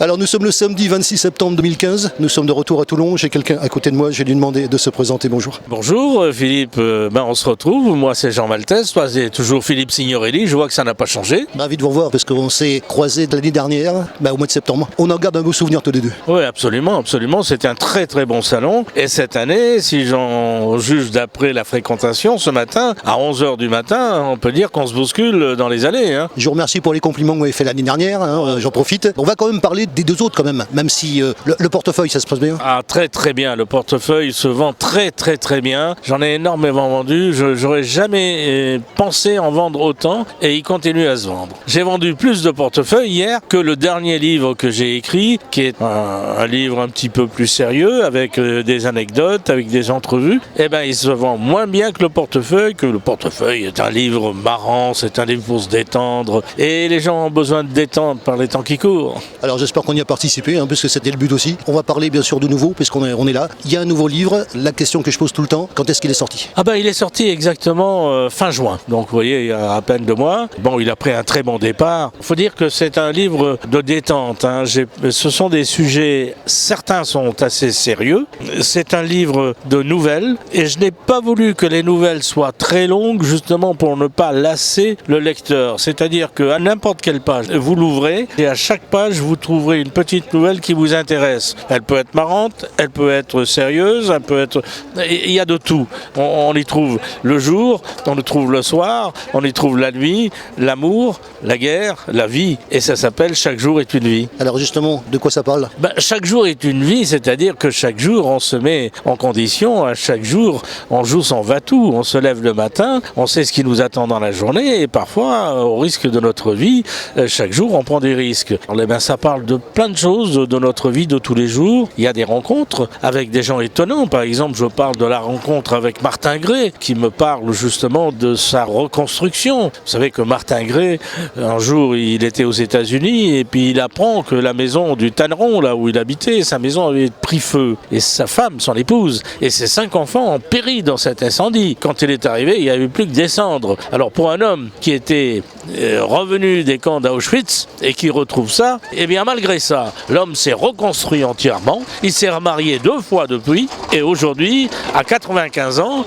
Alors nous sommes le samedi 26 septembre 2015, nous sommes de retour à Toulon, j'ai quelqu'un à côté de moi, j'ai lui demandé de se présenter, bonjour. Bonjour Philippe, on se retrouve, moi c'est Jean Maltès, toi c'est toujours Philippe Signorelli, je vois que ça n'a pas changé. Ravi de vous revoir parce qu'on s'est croisés l'année dernière, au mois de septembre. On en garde un beau souvenir tous les deux. Oui absolument, c'était un très très bon salon et cette année, si j'en juge d'après la fréquentation, ce matin, à 11h du matin, on peut dire qu'on se bouscule dans les allées. Je vous remercie pour les compliments que vous avez fait l'année dernière, j'en profite. On va quand même parler des deux autres quand même si le portefeuille ça se passe bien. Ah très très bien, le portefeuille se vend très très très bien, j'en ai énormément vendu, j'aurais jamais pensé en vendre autant et il continue à se vendre. J'ai vendu plus de portefeuilles hier que le dernier livre que j'ai écrit, qui est un livre un petit peu plus sérieux, avec des anecdotes, avec des entrevues. Il se vend moins bien que le portefeuille est un livre marrant, c'est un livre pour se détendre, et les gens ont besoin de détendre par les temps qui courent. Alors j'espère qu'on y a participé, parce que c'était le but aussi. On va parler bien sûr de nouveau, puisqu'on est là. Il y a un nouveau livre, la question que je pose tout le temps, quand est-ce qu'il est sorti ? Il est sorti exactement fin juin, donc vous voyez, il y a à peine 2 mois. Il a pris un très bon départ. Il faut dire que c'est un livre de détente, ce sont des sujets, certains sont assez sérieux. C'est un livre de nouvelles, et je n'ai pas voulu que les nouvelles soient très longues, justement pour ne pas lasser le lecteur. C'est-à-dire qu'à n'importe quelle page, vous l'ouvrez, et à chaque page, vous trouverez une petite nouvelle qui vous intéresse. Elle peut être marrante, elle peut être sérieuse, elle peut être... Il y a de tout. On y trouve le jour, on y trouve le soir, on y trouve la nuit, l'amour, la guerre, la vie. Et ça s'appelle « Chaque jour est une vie ». Alors justement, de quoi ça parle ? Chaque jour est une vie, c'est-à-dire que chaque jour, on se met en condition, à chaque jour, on joue son va-tout, on se lève le matin, on sait ce qui nous attend dans la journée, et parfois, au risque de notre vie, chaque jour, on prend des risques. Ça parle de plein de choses de notre vie de tous les jours. Il y a des rencontres avec des gens étonnants. Par exemple, je parle de la rencontre avec Martin Gray, qui me parle justement de sa reconstruction. Vous savez que Martin Gray, un jour, il était aux États-Unis et puis il apprend que la maison du Tanneron, là où il habitait, sa maison avait pris feu. Et sa femme, son épouse, et ses 5 enfants ont péri dans cet incendie. Quand il est arrivé, il n'y avait plus que des cendres. Alors pour un homme qui était revenu des camps d'Auschwitz et qui retrouve ça, malgré ça, l'homme s'est reconstruit entièrement. Il s'est remarié 2 fois depuis. Et aujourd'hui, à 95 ans,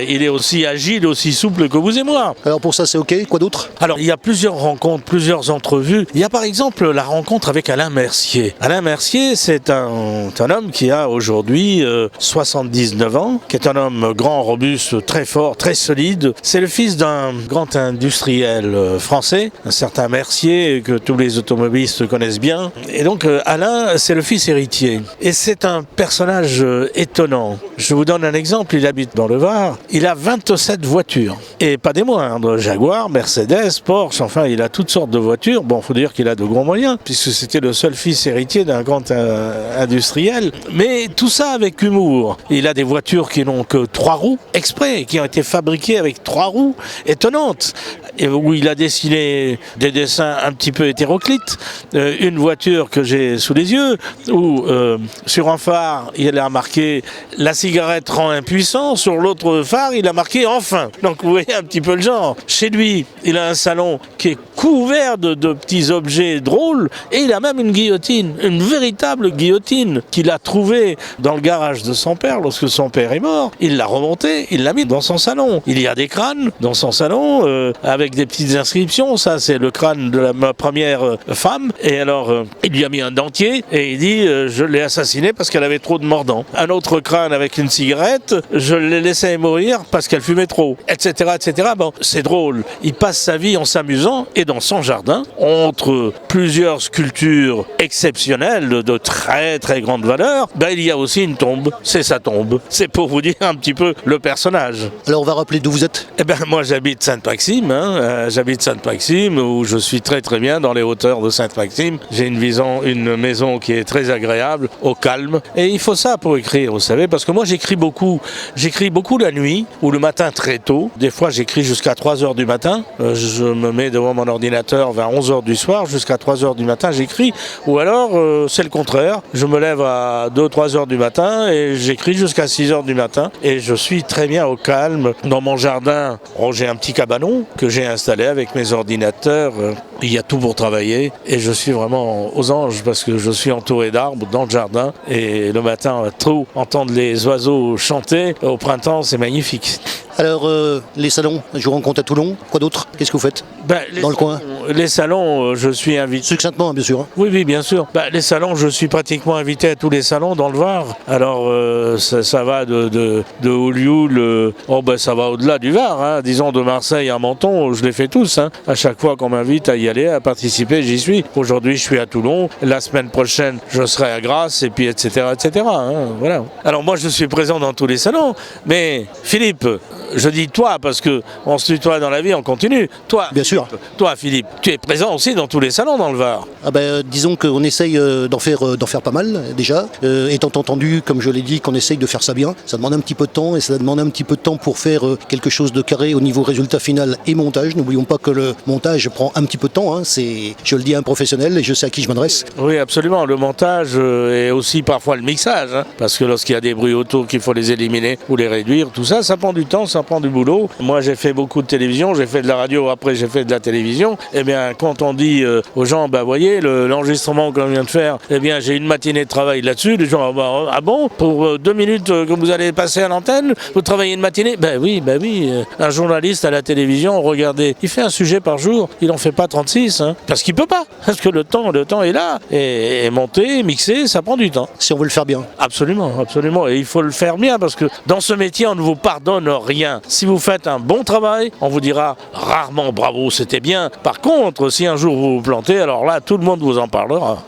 il est aussi agile, aussi souple que vous et moi. Alors pour ça, c'est OK. Quoi d'autre ? Alors, il y a plusieurs rencontres, plusieurs entrevues. Il y a par exemple la rencontre avec Alain Mercier. Alain Mercier, c'est un homme qui a aujourd'hui 79 ans, qui est un homme grand, robuste, très fort, très solide. C'est le fils d'un grand industriel français, un certain Mercier, que tous les automobilistes connaissent bien. Et donc, Alain, c'est le fils héritier. Et c'est un personnage étonnant. Je vous donne un exemple, il habite dans le Var. Il a 27 voitures. Et pas des moindres. Jaguar, Mercedes, Porsche, enfin, il a toutes sortes de voitures. Bon, il faut dire qu'il a de gros moyens, puisque c'était le seul fils héritier d'un grand industriel. Mais tout ça avec humour. Il a des voitures qui n'ont que 3 roues, exprès, qui ont été fabriquées avec 3 roues étonnantes. Et où il a dessiné des dessins un petit peu hétéroclites. Une voiture que j'ai sous les yeux, où sur un phare, il a marqué « La cigarette rend impuissant », sur l'autre phare, il a marqué « Enfin ». Donc vous voyez un petit peu le genre. Chez lui, il a un salon qui est couvert de petits objets drôles, et il a même une guillotine, une véritable guillotine, qu'il a trouvée dans le garage de son père lorsque son père est mort. Il l'a remontée, il l'a mis dans son salon. Il y a des crânes dans son salon, avec des petites inscriptions. Ça, c'est le crâne de ma première femme. Et alors, il lui a mis un dentier et il dit je l'ai assassinée parce qu'elle avait trop de mordants. Un autre crâne avec une cigarette, je l'ai laissé mourir parce qu'elle fumait trop, etc., etc. Bon, c'est drôle. Il passe sa vie en s'amusant, et dans son jardin, entre plusieurs sculptures exceptionnelles de très très grande valeur, il y a aussi une tombe. C'est sa tombe. C'est pour vous dire un petit peu le personnage. Alors on va rappeler d'où vous êtes. Moi j'habite Sainte-Maxime, j'habite Sainte-Maxime, où je suis très très bien dans les hauteurs de Sainte-Maxime. J'ai une maison qui est très agréable, au calme. Et il faut ça pour écrire, vous savez, parce que moi j'écris beaucoup. J'écris beaucoup la nuit ou le matin très tôt. Des fois j'écris jusqu'à 3h du matin. Je me mets devant mon ordinateur vers 11h du soir, jusqu'à 3h du matin j'écris. Ou alors c'est le contraire. Je me lève à 2-3h du matin et j'écris jusqu'à 6h du matin. Et je suis très bien au calme. Dans mon jardin, j'ai un petit cabanon que j'ai installé avec mes ordinateurs il y a tout pour travailler et je suis vraiment aux anges parce que je suis entouré d'arbres dans le jardin et le matin, trop entendre les oiseaux chanter au printemps, c'est magnifique. Alors, les salons, je vous rencontre à Toulon. Quoi d'autre? Qu'est-ce que vous faites dans le coin? Les salons, je suis invité. Succinctement, bien sûr. Oui, bien sûr. Les salons, je suis pratiquement invité à tous les salons dans le Var. Alors, ça va de Olioul, ça va au-delà du Var. Hein. Disons de Marseille à Menton, je les fais tous. Hein. À chaque fois qu'on m'invite à y aller, à participer, j'y suis. Aujourd'hui, je suis à Toulon. La semaine prochaine, je serai à Grasse, et puis etc. Hein. Voilà. Alors moi, je suis présent dans tous les salons. Mais Philippe, je dis toi parce que on se tutoie dans la vie, on continue. Toi, bien sûr. Toi, Philippe, tu es présent aussi dans tous les salons dans le Var. Disons qu'on essaye d'en faire pas mal déjà. Étant entendu, comme je l'ai dit, qu'on essaye de faire ça bien. Ça demande un petit peu de temps et ça demande un petit peu de temps pour faire quelque chose de carré au niveau résultat final et montage. N'oublions pas que le montage prend un petit peu de temps. Hein. Je le dis à un professionnel et je sais à qui je m'adresse. Oui, absolument. Le montage et aussi parfois le mixage. Hein. Parce que lorsqu'il y a des bruits autour qu'il faut les éliminer ou les réduire, tout ça, ça prend du temps, ça prend du boulot. Moi, j'ai fait beaucoup de télévision, j'ai fait de la radio, après j'ai fait de la télévision. Eh bien, quand on dit aux gens, voyez, l'enregistrement qu'on vient de faire, eh bien, j'ai une matinée de travail là-dessus. Les gens, ah bon, pour 2 minutes que vous allez passer à l'antenne, vous travaillez une matinée? Oui. Un journaliste à la télévision, regardez, il fait un sujet par jour, il n'en fait pas 36, hein, parce qu'il peut pas. Parce que le temps est là. Et monter, mixer, ça prend du temps. Si on veut le faire bien. Absolument. Et il faut le faire bien, parce que dans ce métier, on ne vous pardonne rien. Si vous faites un bon travail, on vous dira rarement bravo, c'était bien. Par contre, si un jour vous vous plantez, alors là, tout le monde vous en parlera.